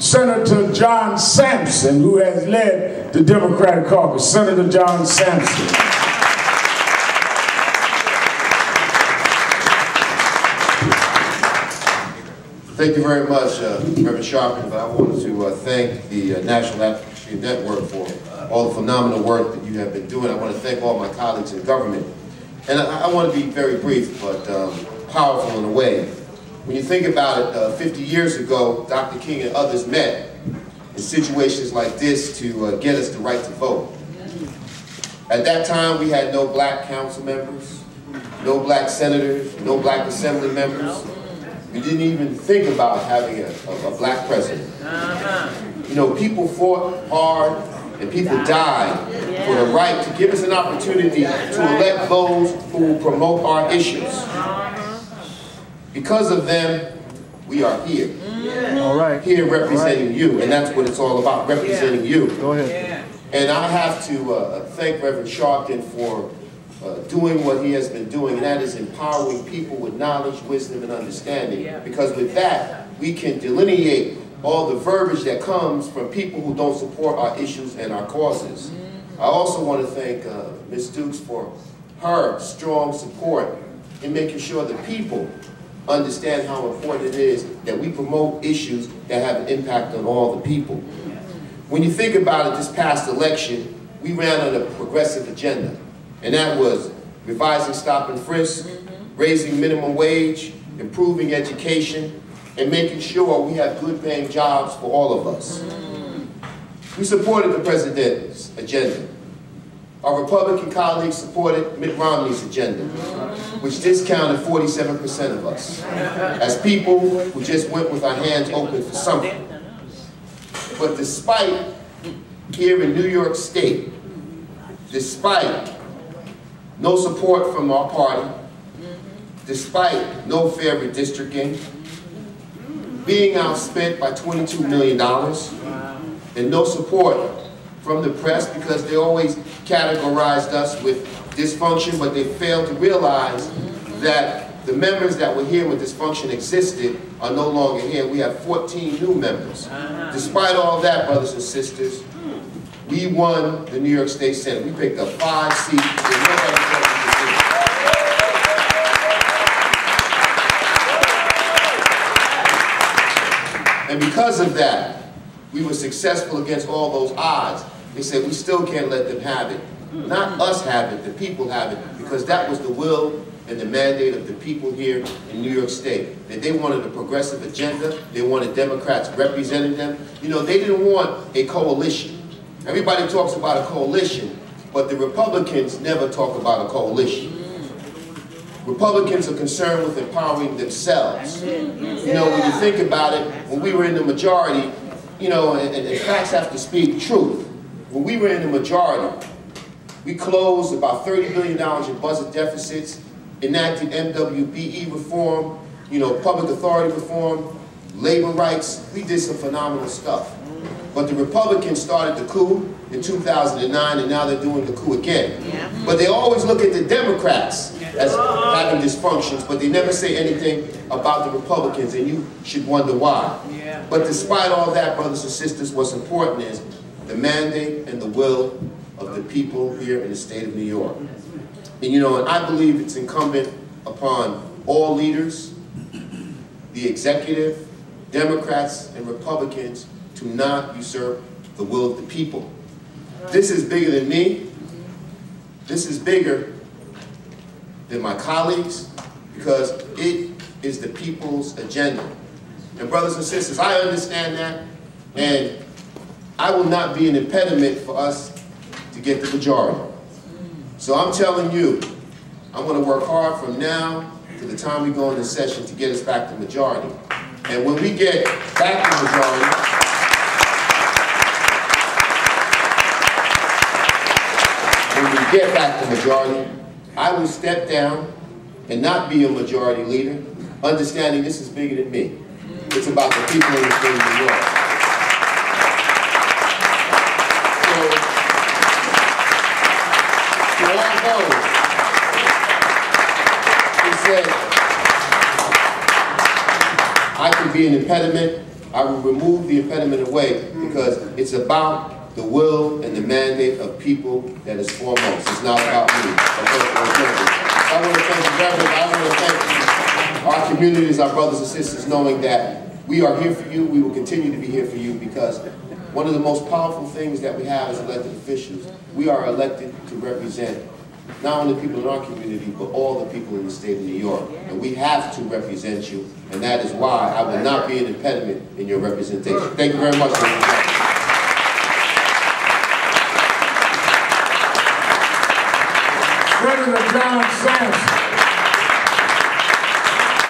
Senator JohnSampson, who has led the Democratic caucus. Senator JohnSampson. Thank you very much, Reverend Sharpton. I wanted to thank the National Advocacy Network for all the phenomenal work that you have been doing. I want to thank all my colleagues in government. And I want to be very brief, but powerful in a way. When you think about it, 50 years ago, Dr. King and others met in situations like this to get us the right to vote. At that time, we had no black council members, no black senators, no black assembly members. We didn't even think about having a black president. You know, people fought hard and people died for the right to give us an opportunity to elect those who will promote our issues. Because of them, we are here. All right. Here representing you, and that's what it's all about, representing you. Go ahead. And I have to thank Reverend Sharpton for doing what he has been doing, and that is empowering people with knowledge, wisdom, and understanding. Because with that, we can delineate all the verbiage that comes from people who don't support our issues and our causes. I also want to thank Ms. Dukes for her strong support in making sure the people understand how important it is that we promote issues that have an impact on all the people. When you think about it, this past election, we ran on a progressive agenda. And that was revising stop and frisk, raising minimum wage, improving education, and making sure we have good paying jobs for all of us. We supported the president's agenda. Our Republican colleagues supported Mitt Romney's agenda, which discounted 47% of us as people who just went with our hands open for something. But despite here in New York State, despite no support from our party, despite no fair redistricting, being outspent by $22 million, and no support from the press because they always categorized us with dysfunction, but they failed to realize that the members that were here when dysfunction existed are no longer here. We have 14 new members. Despite all that, brothers and sisters, we won the New York State Senate. We picked up 5 seats. And because of that, we were successful against all those odds. They said we still can't let them have it. Not us have it, the people have it, because that was the will and the mandate of the people here in New York State. That they wanted a progressive agenda, they wanted Democrats representing them. You know, they didn't want a coalition. Everybody talks about a coalition, but the Republicans never talk about a coalition. Republicans are concerned with empowering themselves. You know, when you think about it, when we were in the majority, you know, and facts have to speak truth. When we were in the majority, we closed about $30 billion in budget deficits, enacted MWBE reform, you know, public authority reform, labor rights. We did some phenomenal stuff. But the Republicans started the coup in 2009, and now they're doing the coup again. But they always look at the Democrats as having dysfunctions, but they never say anything about the Republicans, and you should wonder why. But despite all that, brothers and sisters, what's important is the mandate and the will of the people here in the state of New York. And you know, and I believe it's incumbent upon all leaders, the executive, Democrats and Republicans, to not usurp the will of the people. This is bigger than me. This is bigger than my colleagues, because it is the people's agenda. And brothers and sisters, I understand that, and I will not be an impediment for us to get the majority. So I'm telling you, I'm going to work hard from now to the time we go into session to get us back to majority. And when we get back to majority, get back to majority, I will step down and not be a majority leader, understanding this is bigger than me. It's about the people in the state of New York. So, to all those who said I could be an impediment, I will remove the impediment away because it's about the will and the mandate of people that is foremost. It's not about me. I want to thank the Reverend. I want to thank our communities, our brothers and sisters, knowing that we are here for you. We will continue to be here for you because one of the most powerful things that we have as elected officials, we are elected to represent not only people in our community, but all the people in the state of New York. And we have to represent you, and that is why I will not be an impediment in your representation. Thank you very much. Senator John Sampson.